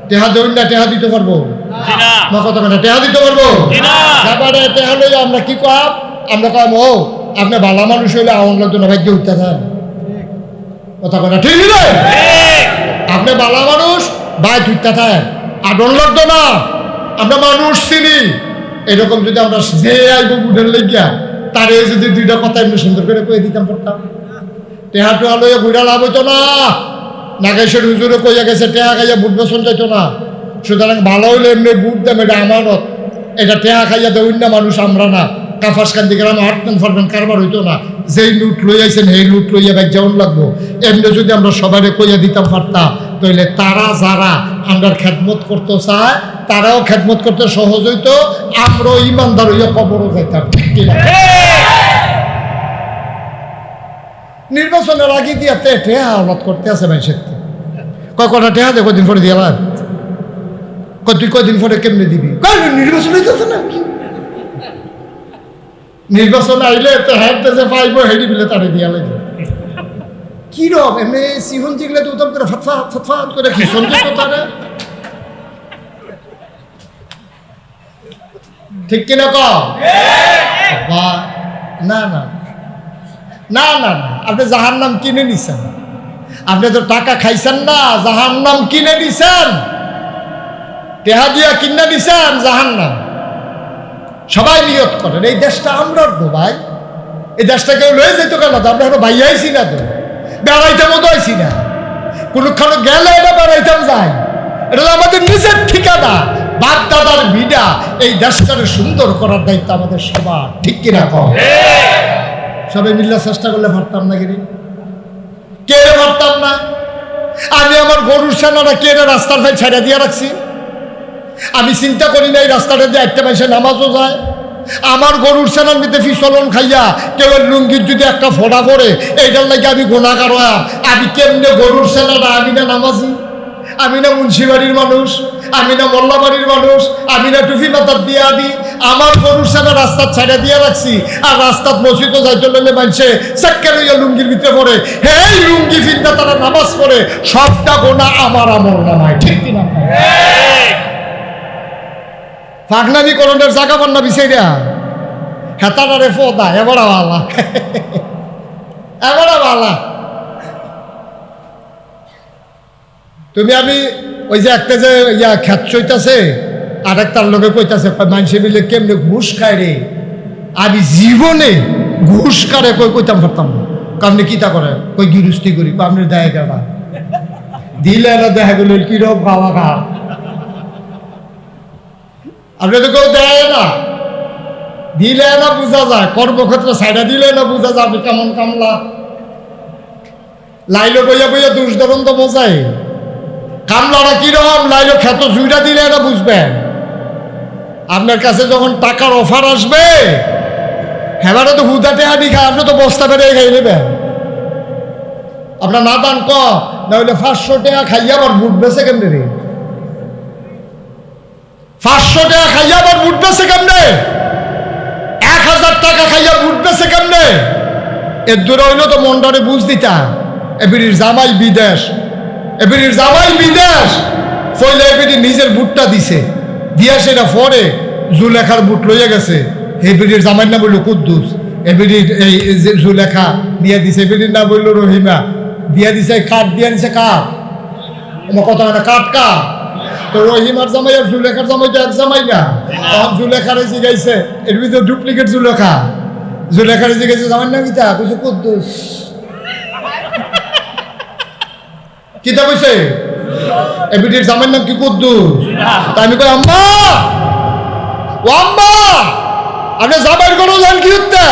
টেহা দেবেন না, টেহা দিতে পারবো না, কথা কথা টেহা দিতে পারবো এবারে টেহা লইয়া আমরা কি কম, আমরা কম ও আপনি ভালো মানুষ হইলে আওয়ান লাগতো না, ভাগ্য উঠতে থাকেন, কথা কথা ঠিক নয়, আপনি ভালো মানুষ ভাই উঠতে থাকেন, আদর লাগতো না, আমরা মানুষ চিনি, এরকম যদি আমরা যে আইব বুঝের লেগিয়া তারে যদি দুইটা কথা এমনি সুন্দর করে কয়ে দিতাম পারতাম, টেহা টেহা লইয়া বুড়া লাভ হইতো না, নাগেশ্বর হুজুরে কইয়া গেছে টেহা খাইয়া বুট বেসন যাইতো না, সুতরাং ভালো হইলে এমনি বুট দেম, এটা আমানত, এটা টেহা খাইয়া দেউন না মানুষ আমরা না, কাপাসকান্দি গ্রামে হাঁটতেন ফারবেন কারবার হইতো না, যেই লুট লই আইছেন সেই লুট লইয়া ব্যাগ যেমন লাগবো, এমনি যদি আমরা সবাই কইয়া দিতাম পারতাম তাইলে তারা যারা আমরা খেদমত করতে চায় তারাও খেদমত করতে সহজ হইতো, আমরাও ইমানদার হইয়া কবরও যাইতাম, ঠিক কিনা? নির্বাচনের আগে দিয়া টেহা আওলাদ করতে আছে মানুষের, কটা টেহা দে কদিন পরে দিয়া তুই কদিন পরে কেমনে দিবি, নির্বাচন হইতেছে না, নির্বাচন আইলে তো হ্যাঁ যে পাইব হেডি বিলে তাড়ে দিয়া লাগে কি রকম এমনি সিহন জিগলে তো উত্তম করে ফতফা করে খিসন যেত তারা, ঠিক কিনা ক না না না না না, আপনি জাহার নাম কিনে নিছেন, আপনি তো টাকা খাইছেন না, জাহার নাম কিনে নিছেন, টেহা দিয়া কিনে নিছেন জাহার নাম, সবাই নিয়ত করেন এই দেশটা আমরার তো ভাই, এই দেশটা কেউ লয়ে যেত কেন? তো আমরা এখন ভাইয়া আইছি না, তো বেড়াইতাম মতো আইছি না, কোনখানে গেলে এটা বেড়াইতাম যাই, এটা তো আমাদের নিজের ঠিকানা, বাপ দাদার বিডা। এই দেশটাকে সুন্দর করার দায়িত্ব আমাদের সবার, ঠিক কিনা কম? সবাই মিল্লা চেষ্টা করলে পারতাম না, কিরে কে পারতাম না? আমি আমার গরুর সেনারা কে রাস্তার ভাই ছেড়ে দিয়ে রাখছি, আমি চিন্তা করি না এই রাস্তাটা দিয়ে একটা মাসে নামাজও যায়। আমার গরুর সেনার মধ্যে ফিসলন খাইয়া কেউ লুঙ্গির যদি একটা ফোড়া করে এইটার লাগে আমি গুণাগার হয়া, আমি কেমনে গরুর সেনারা? আমি না নামাজি, আমি না মুন্সিবাড়ির মানুষ, আমি না মোল্লাবাড়ির মানুষ, আমি না টুফি মাথার দিয়ে আনি। আমার গরুর সেনা রাস্তার ছাড়া দিয়ে রাখছি, আর রাস্তার মসজিদও যাইতে হলে মানুষে চাক্কা লইয়া লুঙ্গির ভিতরে পড়ে, হেই লুঙ্গি ফিরতে তারা নামাজ পড়ে, সবটা গোনা আমার আমল নামায়, ঠিক কিনা? ফাগনামি করণের জায়গা বান্না বিষয়টা হেতারে ফোদা এবারা ভালা, এবারা ভালা। তুমি আমি ওই যে একটা যে ইয়া খ্যাত চইতাছে, আর একটার লোকে কইতাছে মানুষে মিলে কেমনে ঘুষ খায় রে। আমি জীবনে ঘুষ কারে কইতাম পারতাম না, কারণ কিতা করে কই গিরুস্তি করি, আপনি দেয় কেনা দিলে না দেখা গেল কিরকম খাওয়া খা, আপনি তো কেউ দেয় না, দিলে না বোঝা যায়, কর্মক্ষেত্রে সাইডা দিলে না বোঝা যায় আপনি কেমন কামলা। লাইলো বইয়া বইয়া দুষ ধরন তো বোঝায় কামলাটা কিরকম, লাইলো খ্যাত জুইটা দিলে না বুঝবেন। আপনার কাছে যখন টাকার অফার আসবে, হেবারে তো হুদাতে হাঁটি খায়, আপনি তো বস্তা বেড়ে খাই নেবেন। আপনার না দান ক না হইলে 500 টাকা খাইয়া আবার বুট বেছে কেমনে রে, 500 টাকা খাইয়া আবার বুট বেছে কেমনে, 1000 টাকা খাইয়া বুট বেছে কেমনে? এর দূরে হইলো তো মন্ডারে বুঝ দিতা, এবির জামাই বিদেশ, এবির জামাই বিদেশ, ফইলে এবির নিজের বুটটা দিছে, দিয়া সেটা পরে জুলেখার বুট লইয়া গেছে, এবির জামাইয়ের নাম বললো কুদ্দুস, এবির এই জুলেখা দিয়া দিছে, এবির নাম বললো রহিমা, দিয়া দিছে কাঠ, দিয়া দিছে কাঠ, আমার কথা হয় না, কাঠ কা তো রহিমার জামাই আর জুলেখার জামাই তো এক জামাই না, তখন জুলেখারে জিগাইছে, এর ভিতরে ডুপ্লিকেট জুলেখা, জুলেখারে জিগাইছে জামাই নাম কিতা, কইছে কুদ্দুস, কিতা কইছে এবিটির জামাইয়ের নাম কি কুদ্দুস, তাই আমি কই আম্মা, ও আম্মা আপনি জামাইয়ের কোনো জান কি হতে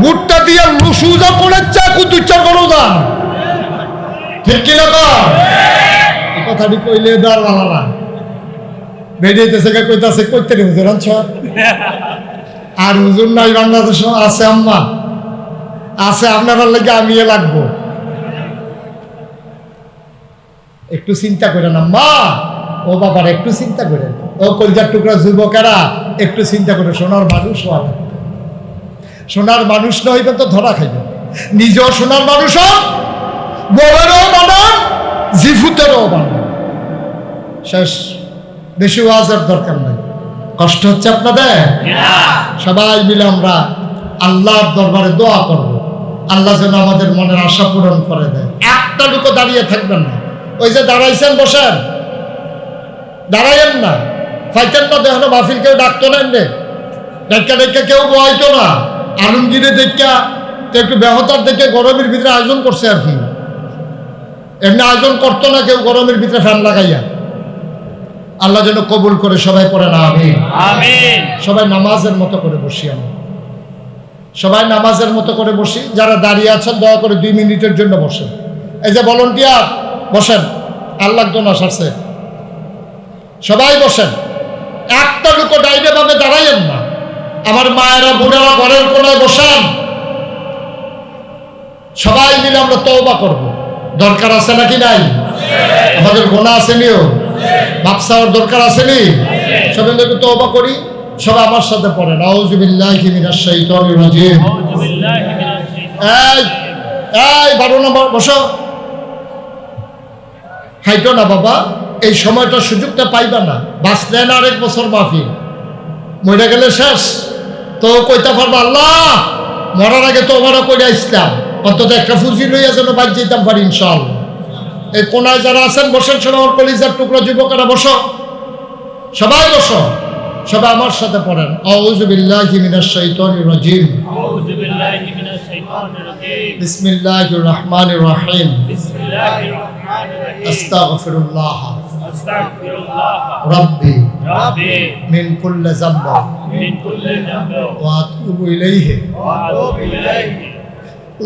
বুটটা দিয়ে সুজা পড়েছে কুদ্দুসের কোনো জান, ঠিক কিনা কর? এই কথাটি কইলে দার বালারা বেরিয়েছে কইতাছে কইতে রে হুজুর আনছ, আর হুজুর নাই বাংলাদেশ আছে আম্মা আছে, আপনার লাগে আমি লাগবো, একটু চিন্তা করেন আম্মা, ও বাবার একটু চিন্তা করেন, ও কলজার টুকরা যুবকেরা একটু চিন্তা করে, সোনার মানুষ হওয়া, সোনার মানুষ না হইবেন তো ধরা খাইবেন, নিজেও সোনার মানুষ হন, বউয়েরও বানান, জিফুতেরও বানান, শেষ। বেশি ওয়াজের দরকার নাই, কষ্ট হচ্ছে আপনাদের? সবাই মিলে আমরা আল্লাহর দরবারে দোয়া করব, আল্লাহ যেন আমাদের মনের আশা পূরণ করে দেয়। একটা লোক দাঁড়িয়ে থাকবেন না, ওই যে দাঁড়াইছেন বসেন, দাঁড়াইয়েন না, ফাইতেন না, দেখো মাহফিল কেউ ডাকতো না, এমনি ডাক্কা ডাক্কা কেউ বয়াইতো না, আলমগীরে দেখা একটু ব্যহতার দেখে গরমের ভিতরে আয়োজন করছে আর কি, এমনি আয়োজন করতো না কেউ গরমের ভিতরে ফ্যান লাগাইয়া। আল্লাহ যেন কবুল করে, সবাই পড়েন আমিন। সবাই নামাজের মতো করে বসি, আমি সবাই নামাজের মতো করে বসি, যারা দাঁড়িয়ে আছেন দয়া করে 2 মিনিটের জন্য বসেন, এই যে ভলান্টিয়ার বসেন, আল্লাহ দোনা সারছে, সবাই বসেন, একটা লোক ডাইনে ভাবে দাঁড়াইয়েন না, আমার মায়েরা বোনেরা ঘরের কোনায় বসেন, সবাই মিলে আমরা তওবা করব, দরকার আছে নাকি নাই? আমাদের গোনা আসেনিও, বাপসাওয়ার দরকার আসেনি, সবাই মিলে তওবা করি। সবাই আমার সাথে পড়েন, আউযু বিল্লাহি মিনাশ শাইতানির রাজিম। এই 12 নম্বর বসো, হাইটো না বাবা, এই সময়টা সুযোগটা পাইবা না, বাঁচলে না আরেক বছর মাহফিল, মরে গেলে শেষ, তো কইতে পারবো আল্লাহ মরার আগে তো আমারও কইরা ইসলাম, অন্তত একটা ফুজি লইয়া যেন বাদ যেতাম পারি ইনশাআল্লাহ। এই কোনায় যারা আছেন বসেন, সবাই আমার কলিজার টুকরা যুবকেরা বসো, সবাই বসো, সবাই আমার সাথে পড়েন, আউযু বিল্লাহি মিনাশ শাইতানির রাজিম, আউযু বিল্লাহি মিনাশ শাইতানির রাজিম, বিসমিল্লাহির রহমানির রহিম, বিসমিল্লাহির রহমানির রহিম, আস্তাগফিরুল্লাহ আস্তাগফিরুল্লাহ রাব্বি রাব্বি মিন কুল্লি যামবিন মিন কুল্লি যামবিন ওয়া আতুবু ইলাইহি ওয়া আতুবু ইলাইহি,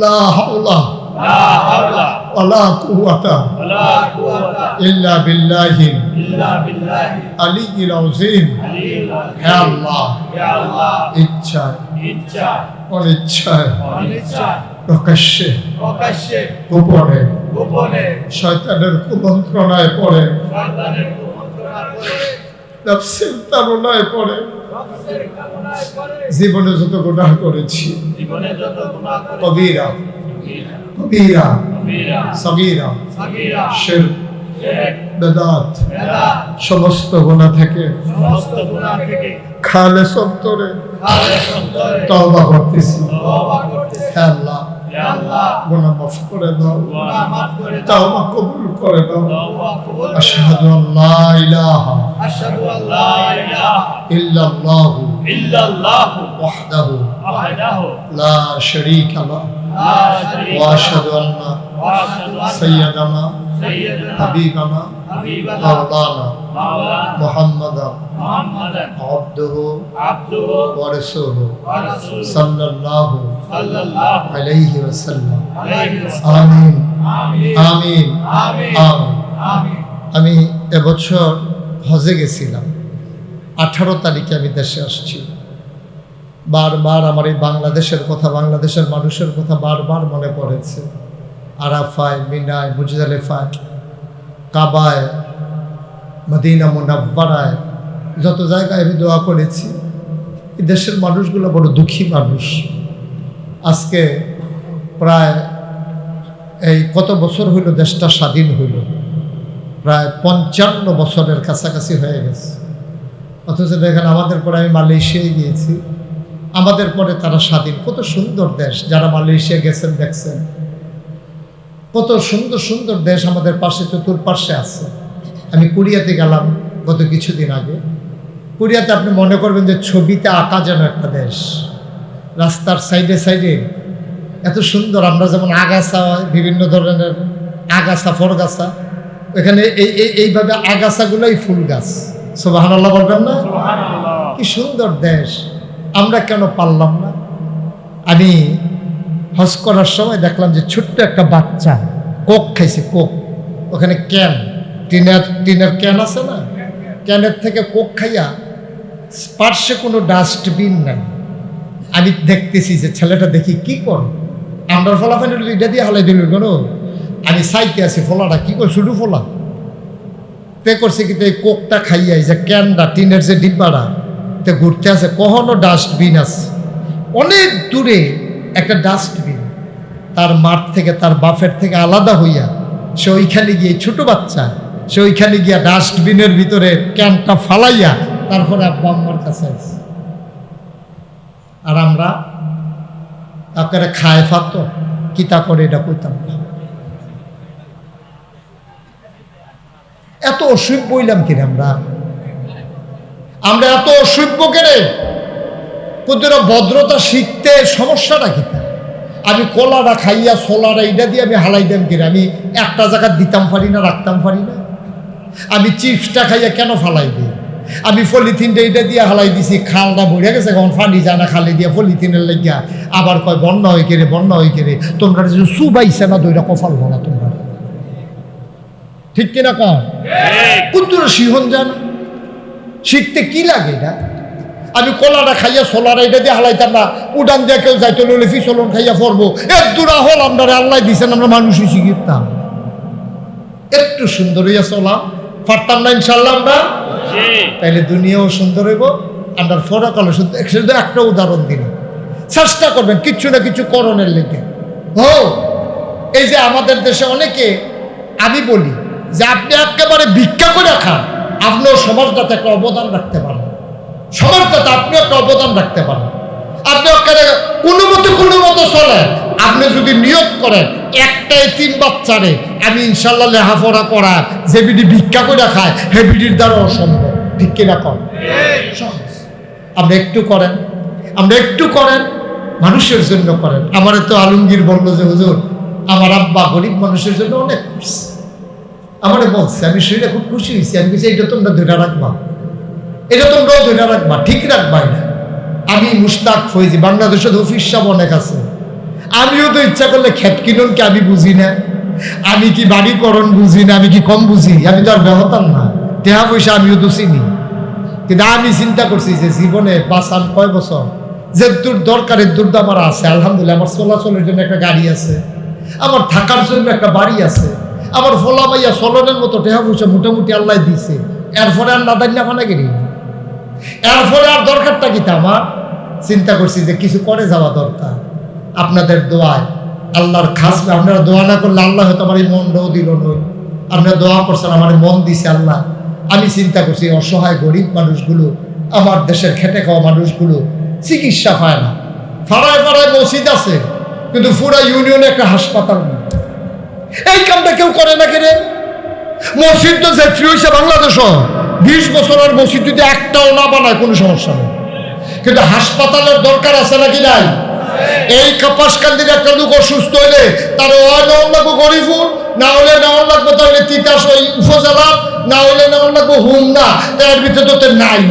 লা হাওলা লা হাওলা ওয়ালা কুওয়াতা ওয়ালা কুওয়াতা ইল্লা বিল্লাহি ইল্লা বিল্লাহি আলিয়্যিল আযীম। আলিয়্যিল হে আল্লাহ, ইয়া আল্লাহ, ইচ্ছায় ইচ্ছা অনিচ্ছায় অনিচ্ছা প্রকাশ্যে প্রকাশ্যে গোপনে গোপনে শয়তানের কুমন্ত্রণায় পড়ে, শয়তানের কুমন্ত্রণা করে নফসের তাড়নায় পড়ে নফসের কামনায় করে জীবনে যত গুনাহ করেছি, জীবনে যত গুনাহ করেছি, কবিরা কবিরা কবিরা কবিরা সগীরা সাগীরা শিরক শিরক বেদাত বেদাত সমস্ত গুনাহ থেকে সমস্ত গুনাহ থেকে খালেস অন্তরে খালেস অন্তরে তওবা করতেছি। তওবা করতেছি। হে আল্লাহ, ইয়া আল্লাহ, গুনাহ মাফ করে দাও, গুনাহ মাফ করে দাও, তওবা কবুল করে দাও। তওবা কবুল করে আশহাদু দাও। আল্লা ইলাহা আশহাদু আল্লা ইলাহা ইল্লাল্লাহু ইল্লাল্লাহ ওয়াহদাহু ওয়াহদাহু লা শারীকা লাহু লা শারীকা ওয়া আশহাদু আন্না ওয়া আশহাদু আন্না সাইয়্যিদানা সাইয়্যিদানা হাবিবানা হাবিবানা মাওলানা মাওলানা মুহাম্মাদান মুহাম্মাদান আবদুহু আবদুহু ওয়া রাসূলুহু ওয়া রাসূলুহু সাল্লাল্লাহু সাল্লাল্লাহু আলাইহি ওয়াসাল্লাম। আলাইহি ওয়াসাল্লাম। আমিন আমিন আমিন আমিন আমিন। আমিন। আমি এবছর হজে গেছিলাম, 18 তারিখে আমি দেশে আসছি। বারবার আমার এই বাংলাদেশের কথা, বাংলাদেশের মানুষের কথা বারবার মনে পড়েছে। আরাফায়, মিনায়, মুজদালিফায়, কাবায়, মদিনা মুনাব্বারায়, যত জায়গায় আমি দোয়া করেছি। এই দেশের মানুষগুলো বড় দুঃখী মানুষ। আজকে প্রায় এই কত বছর হইল দেশটা স্বাধীন হইল, প্রায় 55 বছরের কাছাকাছি হয়ে গেছে। অথচ দেখেন আমাদের পরে আমি মালয়েশিয়ায় গিয়েছি, আমাদের পরে তারা স্বাধীন। কত সুন্দর দেশ, যারা মালয়েশিয়া গেছেন দেখছেন কত সুন্দর সুন্দর দেশ আমাদের পাশে চতুর্পাশে আছে। আমি কোরিয়াতে গেলাম গত কিছুদিন আগে। কোরিয়াতে আপনি মনে করবেন যে ছবিতে আঁকা যেন একটা দেশ। রাস্তার সাইডে সাইডে এত সুন্দর, আমরা যেমন আগাছা, বিভিন্ন ধরনের আগাছা, ফরগাছা, এখানে এইভাবে আগাছাগুলোই ফুল গাছ। সুবহানাল্লাহ বলবেন না? সুবহানাল্লাহ। কি সুন্দর দেশ, আমরা কেন পারলাম না? আমি হজ করার সময় দেখলাম যে ছোট্ট একটা বাচ্চা কোক খাইছে, কোক। ওখানে ক্যান, টিনের ক্যান আছে না, ক্যানের থেকে কোক খাইয়া, পার্শ্বে কোনো ডাস্টবিন নাই। আমি দেখতেছি যে ছেলেটা, দেখি কি কর, আমরা ফলাফল এটা দিয়ে হালাই দিল কেন? আমি চাইতে আছি ফলাটা কি কর, শুধু ফলা তে করছে কিন্তু এই কোকটা খাইয়াই যে ক্যানটা, টিনের যে ডিব্বাটা তে ঘুরতে আছে, কখনো ডাস্টবিন আছে অনেক দূরে একটা ডাস্টবিন, তার মাঠ থেকে, তার বাফের থেকে আলাদা হইয়া সে ওইখানে গিয়ে, ছোট বাচ্চা, সে ওইখানে গিয়া ডাস্টবিনের ভিতরে ক্যানটা ফালাইয়া তারপরে আব্বা আম্মার কাছে আছে। আর আমরা আপনারা খায় ফাত কিতা করে এটা কইতাম না। এত অসভ্য হইলাম কিনা আমরা এত অসভ্য কেনে? কুদুরা ভদ্রতা শিখতে সমস্যাটা কিতা? আমি কলাটা খাইয়া ছোলাটা এইটা দিয়ে আমি হালাই দেন কিনা? আমি একটা জায়গা দিতাম পারি না, রাখতাম পারি না। আমি চিপসটা খাইয়া কেন ফালাই দিই? আমি পলিথিনটা এইটা দিয়ে হালাই দিছি, খালটা ভরে গেছে, এখন ফানি যায় না খালে দিয়া পলিথিনের লাগিয়া। আবার কয় বন্যা হয়ে কেড়ে, বন্যা হয়ে কেড়ে। তোমরা সুবাইছে না দইটা কফাল ভরা তোমরা, ঠিক কিনা কম? কুদ্দুরা শিহন জানা শিখতে কি লাগে এটা? আমি কলাটা খাইয়া ছোলাটা এটা দিয়ে হালাইতাম না, উডান দিয়ে কেউ যাইতে লইলে ফিসলন খাইয়া পড়বো। এক দূরা হল আমরা আল্লাহ দিছেন, আমরা মানুষই শিখিতাম। একটু সুন্দর হইয়া চলাম পারতাম না ইনশাল্লাহ আমরা, তাইলে দুনিয়াও সুন্দর হইব, আমরা ফরকালও সুন্দর। শুধু একটা উদাহরণ দিন, চেষ্টা করবেন কিছু না কিছু করণের লেগে। এই যে আমাদের দেশে অনেকে, আমি বলি যে আপনি একেবারে ভিক্ষা করে খান, আপনিও সমাজটাতে একটা অবদান রাখতে পারেন, সমাজটাতে আপনিও একটা অবদান রাখতে পারেন। আপনি কোনো মতো চলেন, আপনি যদি নিয়োগ করেন একটা এতিম বাচ্চারে আমি ইনশাল্লাহ লেখাপড়া করা, যে বিডি ভিক্ষা করে খায় হে বিডির দ্বারা অসম্ভব, ঠিক কিনা কর? আমরা একটু করেন, মানুষের জন্য করেন। আমারে তো আলমগীর বললো যে হুজুর আমার আব্বা গরিব মানুষের জন্য অনেক করছে, আমারে বলছে, আমি শুনে খুব খুশি হয়েছি। আমি বলছি এটা তোমরা ধরে রাখবা, এটা তোমরাও ধরে রাখবা, ঠিক রাখবা না। আমি মুশতাক ফৈজি, বাংলাদেশের অফিস সাহেব অনেক আছে, আমিও তো ইচ্ছা করলে ক্ষেত কিননকে আমি বুঝি না, আমি কি বাড়িকরণ বুঝি না, আমি কি কম বুঝি, আমি তো আর ব্যবতার না, টেহা পয়সা আমিও তো চিনি। কিন্তু আমি চিন্তা করছি যে জীবনে বাঁচান কয় বছর, যে দূর দরকারের দূর তো আমার আছে, আলহামদুলিল্লাহ। আমার চলাচলের জন্য একটা গাড়ি আছে, আমার থাকার জন্য একটা বাড়ি আছে, আমার ফলা ভাইয়া চলনের মতো টেহা পয়সা মোটামুটি আল্লাহ দিছে। এরপরে আর নাদান না ফানা গেলি, এরপরে আর দরকারটা কি? আমার চিন্তা করছি যে কিছু করে যাওয়া দরকার। আপনাদের দোয়ায়, আল্লাহর খাস, আপনারা দোয়া না করলে আল্লাহ হয়তো আমার এই মনটাও দিল নই। আপনারা দোয়া করছেন, আমার মন দিছে আল্লাহ। আমি চিন্তা করছি অসহায় গরিব মানুষগুলো, আমার দেশের খেটে খাওয়া মানুষগুলো চিকিৎসা পায় না। পাড়ায় পাড়ায় মসজিদ আছে, কিন্তু পুরা ইউনিয়নে একটা হাসপাতাল নেই। এই কামটা কেউ করে না কেন? মসজিদ তো যে ফ্রি হয়েছে বাংলাদেশ, 20 বছরের মসজিদ যদি একটাও না বানায় কোনো সমস্যা নেই, কিন্তু হাসপাতালের দরকার আছে নাকি নাই? এই কাপাসকান্দির একটা লোক অসুস্থ হইলে তার নেওয়ার লাগবো গরিবপুর, না হলে নেওয়ার লাগবো তাহলে তিতাস ওই উপজেলা, না হলে নেওয়ার লাগবো হুমনা। এর ভিতরে তো নাই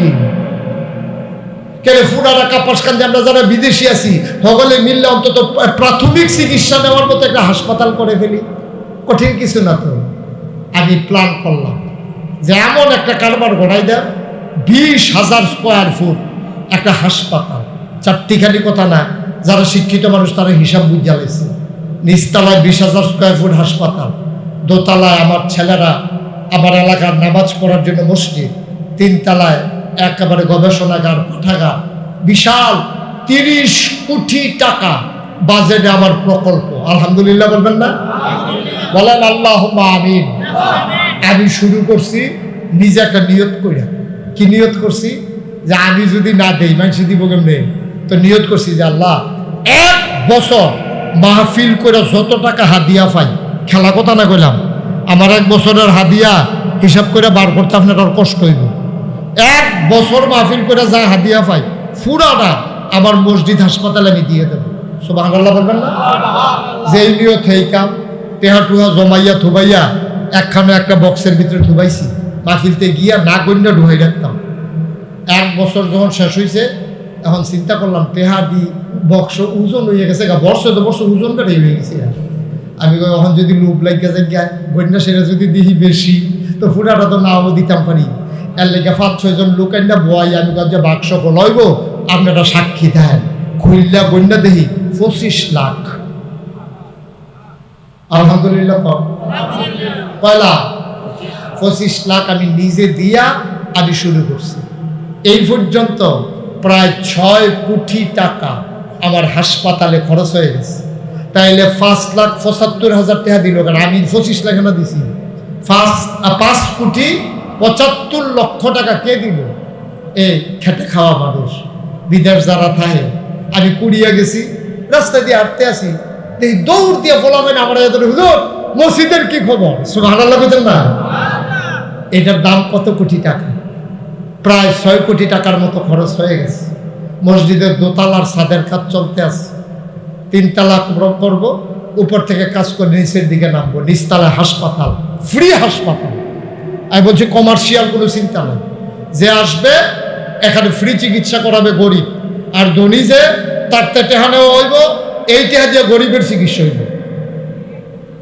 কেন? ফুরারা কাপাসকান্দি আমরা যারা বিদেশি আছি সকলে মিললে অন্তত প্রাথমিক চিকিৎসা নেওয়ার মতো একটা হাসপাতাল করে ফেলি, কঠিন কিছু না তো। আমি প্ল্যান করলাম যে এমন একটা কারবার ঘটাই দেয়, 20,000 স্কোয়ার ফুট একটা হাসপাতাল। চারটিখানি কথা না, যারা শিক্ষিত মানুষ তারা হিসাব বুঝা লেছে। নিচতলায় 20,000 স্কোয়ার ফুট হাসপাতাল, দোতলায় আমার ছেলেরা আমার এলাকার নামাজ পড়ার জন্য মসজিদ, 3 তলায় একেবারে গবেষণাগার, পাঠাগার, বিশাল 30 কোটি টাকা বাজেটে আমার প্রকল্প। আলহামদুলিল্লাহ বলবেন না? বলেন আল্লাহুম্মা আমিন। আমি শুরু করছি নিজে একটা নিয়ত কইরা। কি নিয়ত করছি? যে আমি যদি না দেই মানুষ দিব কেমনে? তো নিয়ত করছি যে আল্লাহ 1 বছর মাহফিল করে যত টাকা হাদিয়া পাই, খেলা কথা না কইলাম, আমার 1 বছরের হাদিয়া হিসাব করে বার করতে আপনার আর কষ্ট হইব। 1 বছর মাহফিল করে যা হাদিয়া পাই পুরাটা আমার মসজিদ হাসপাতালে আমি দিয়ে দেবো। সুবহানাল্লাহ বলবেন না? যে নিয়ত এই কাম টেহা টুহা জমাইয়া থুবাইয়া একখানে একটা বক্সের ভিতরে থুবাইছি, মাহফিলতে গিয়া না কন্যা ঢুকাই রাখতাম। 1 বছর যখন শেষ হয়েছে, এখন চিন্তা করলাম টেহা দি বক্স ওজন হয়ে গেছে, বর্ষ তো বর্ষ ওজন বেড়ে হয়ে গেছে। আমি এখন যদি লোভ লাগিয়া যাই গন্যা সেটা যদি দিই বেশি, তো ফুটাটা তো নাও দিতাম পারি। এর লেগে 5-6 জন লোক আইনা বয়, আমি যে বাক্স লইব আপনারা সাক্ষী দেন, খুললা গন্যা দেখি 25 লাখ। আলহামদুলিল্লাহ পয়লা 25 লাখ আমি নিজে দিয়া আমি শুরু করছি। এই পর্যন্ত প্রায় 6 কোটি টাকা আমার হাসপাতালে খরচ হয়ে গেছে। তাইলে 5,75,000 টাকা দিল, কারণ আমি 25 লাখ না দিছি। 5 কোটি 75 লক্ষ টাকা কে দিল? এই খেটে খাওয়া মানুষ, বিদেশ যারা থাকে। আমি কুড়িয়ে গেছি, রাস্তা দিয়ে হাঁটতে আসি, দেখি দৌড় দিয়ে বলাবেন আমার হুজুর মসজিদের কি খবর? সুবহানাল্লাহ বলেন না? এটার দাম কত কোটি টাকা? প্রায় 6 কোটি টাকার মতো খরচ হয়ে গেছে। মসজিদের দোতলার ছাদের কাজ চলতে আছে, 3 তলা করব, উপর থেকে কাজ করে নিচের দিকে নামবো। নিচতলায় হাসপাতাল, ফ্রি হাসপাতাল। আমি বলছি কমার্শিয়াল কোনো চিন্তা নেই, যে আসবে এখানে ফ্রি চিকিৎসা করাবে গরিব, আর ধনী যে তার টেহা নেওয়া হইব, এই টেহা দিয়ে গরিবের চিকিৎসা হইব।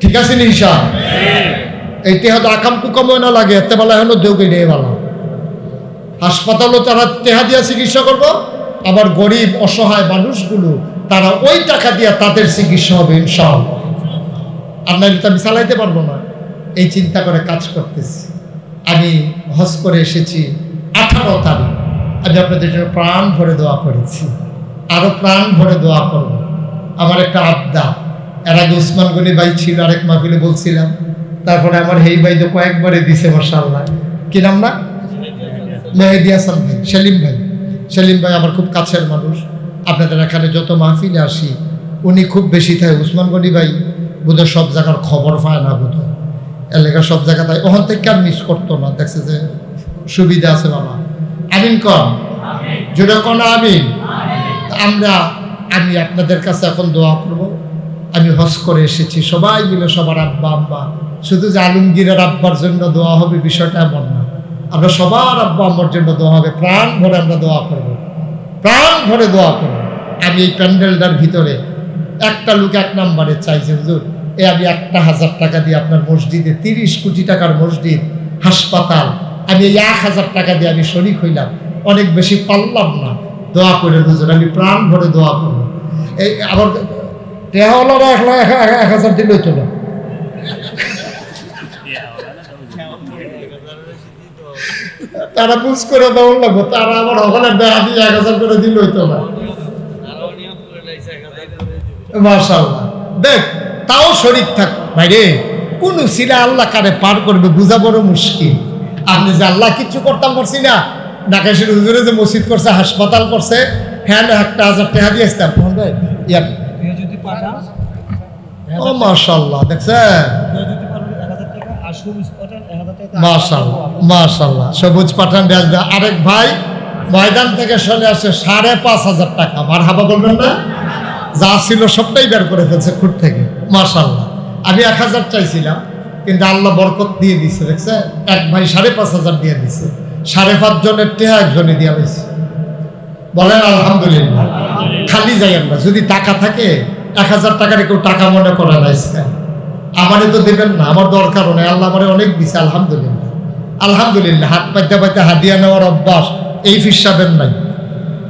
ঠিক আছে নি হিসাব? এই টেহা তো আকাম কুকাম না লাগে, এতে বেলা হলো দেউকে নিয়ে ভালো। হাসপাতালও তারা টেহা দিয়া চিকিৎসা করবো, আবার গরিব অসহায় মানুষগুলো তারা ওই টাকা দিয়ে তাদের চিকিৎসা হবে ইনশাআল্লাহ। আর নাহলে তো আমি চালাইতে পারবো না। এই চিন্তা করে কাজ করতেছি। আমি হজ করে এসেছি 18 তারিখ। আমি আপনাদের জন্য প্রাণ ভরে দোয়া করেছি, আরো প্রাণ ভরে দোয়া করব। আমার একটা আবদা, এর আগে উসমান গনি ভাই ছিল, আরেক মাহফিলে বলছিলাম। তারপরে আমার হেই ভাই তো কয়েকবারে দিছে মাশাআল্লাহ। কি নাম না? মেহেদি হাসান ভাই, সেলিম ভাই আমার খুব কাছের মানুষ। আপনাদের এখানে যত মাহফিলে আসি উনি খুব বেশি থাকে। উসমান গনি ভাই বোধহয় সব জায়গার খবর পায় না, বোধহয় এলাকার সব জায়গা তাই ওখান থেকে আর মিস করতো না। দেখছে যে সুবিধা আছে বাবা। আমিন কর। যেরকম আমিন। আমি আপনাদের কাছে এখন দোয়া করব। আমি হজ করে এসেছি, সবাই মিলে সবার আব্বা আম্মা, শুধু যে আলমগীরের আব্বার জন্য দোয়া হবে বিষয়টা এমন না, আমরা সবার আব্বা আম্মার জন্য দোয়া হবে, প্রাণ ভরে আমরা দোয়া করব, প্রাণ ভরে দোয়া করব। আমি এই প্যান্ডেলটার ভিতরে একটা লোক 1 নম্বরে চাইছে, হুজুর আমি 1,000 টাকা দিয়ে আপনার মসজিদে, 30 কোটি টাকার মসজিদ, হাসপাতাল, আমি এই 1,000 টাকা দিয়ে আমি শরীক হইলাম, অনেক বেশি পারলাম না, দোয়া করে হুজুর, আমি প্রাণ ভরে দোয়া করব। এই আবার টেহাওয়ালারা 1,000 দিলেই তো না, তারা বুঝ করে দেওয়ার লাগবো, তারা আবার ওখানে আমি 1,000 করে দিলেই তো না। মাশাআল্লাহ, দেখ তাও শরীক থাক ভাইরে, কোন সিলা আল্লাহ কারে পার করবে বুঝা বড় মুশকিল। আপনি যে আল্লাহ কিছু করতাম পারছি না, ঢাকাশির হুজুরে যে মসজিদ করছে, হাসপাতাল করছে, হ্যাঁ 1,000 টাকা দিয়ে আসতাম। ও মাশাআল্লাহ, দেখছেন, মাশাআল্লাহ মাশাআল্লাহ, সবুজ পাঠান। আরেক ভাই ময়দান থেকে চলে আসে 5,500 টাকা, মারহাবা বলবেন না? যা ছিল সবটাই বের করে ফেলছে খুঁট থেকে, মাশাআল্লাহ। আমি 1,000 চাইছিলাম, কিন্তু আল্লাহ বরকত দিয়ে দিচ্ছে, দেখছে, এক ভাই 5,500 দিয়ে দিচ্ছে, 5.5 জনের টেহা একজনে দিয়ে হয়েছে। বলেন আলহামদুলিল্লাহ। খালি যাই আমরা, যদি টাকা থাকে 1,000 টাকার কেউ টাকা মনে করে না, আমারে তো দেবেন না, আমার দরকারও নেই, আল্লাহ আমারে অনেক দিছে, আলহামদুলিল্লাহ আলহামদুলিল্লাহ। হাত পাইতে পাইতে হাদিয়া নেওয়ার অভ্যাস এই ফিসাবের নাই,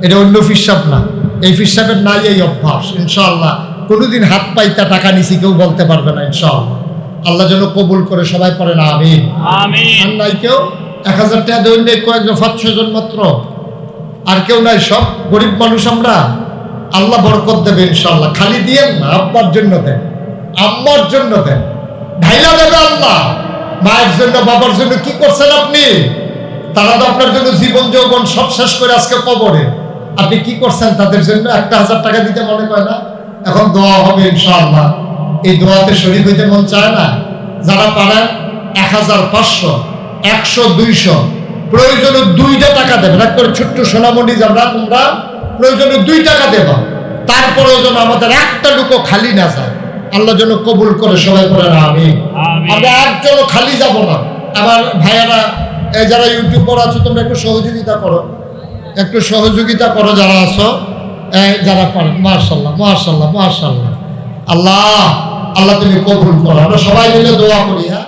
এটা অন্য ফিসাব না, এই ফিসাবের নাই এই অভ্যাস। ইনশাআল্লাহ কোনোদিন হাত পাইতে টাকা নিছি কেউ বলতে পারবে না, ইনশাআল্লাহ। আল্লাহ যেন কবুল করে, সবাই পড়ে না আমিন আমিন। নাই কেউ 1,000 টাকা দেন নেই, কয়েকজন 5-6 জন মাত্র, আর কেউ নাই, সব গরিব মানুষ আমরা। আল্লাহ বরকত দেবে ইনশাআল্লাহ। খালি দিয়েন না, আব্বার জন্য দেন, আম্মার জন্য দেন, ঢাইলা দেবে আল্লাহ। মায়ের জন্য, বাবার জন্য কি করছেন আপনি? তারা তো আপনার জন্য জীবন যৌবন সব শেষ করে আজকে কবরে, আপনি কি করছেন তাদের জন্য? 1,000 টাকা দিতে মনে করে না? এখন দোয়া হবে ইনশাআল্লাহ, এই দোয়াতে শরীক হইতে মন চায় না? যারা পারেন 1,000, 500, 100, 200, প্রয়োজনে 2টা টাকা দেবেন, একবার ছোট্ট সোনামণি যারা তোমরা প্রয়োজনে 2 টাকা দেবা, তারপরেও যেন আমাদের একটা লুকো খালি না যায়, আল্লাহ যেন কবুল করে, সবাই করে না আমিন। আমরা একজনও খালি যাব না। আমার ভাইয়ারা যারা ইউটিউবার আছো, তোমরা একটু সহযোগিতা করো, একটু সহযোগিতা করো যারা আছো, যারা পারেন। মাশাআল্লাহ মাশাআল্লাহ মাশাআল্লাহ। আল্লাহ আল্লাহ তুমি কবুল করো, আমরা সবাই মিলে দোয়া করি। হ্যাঁ।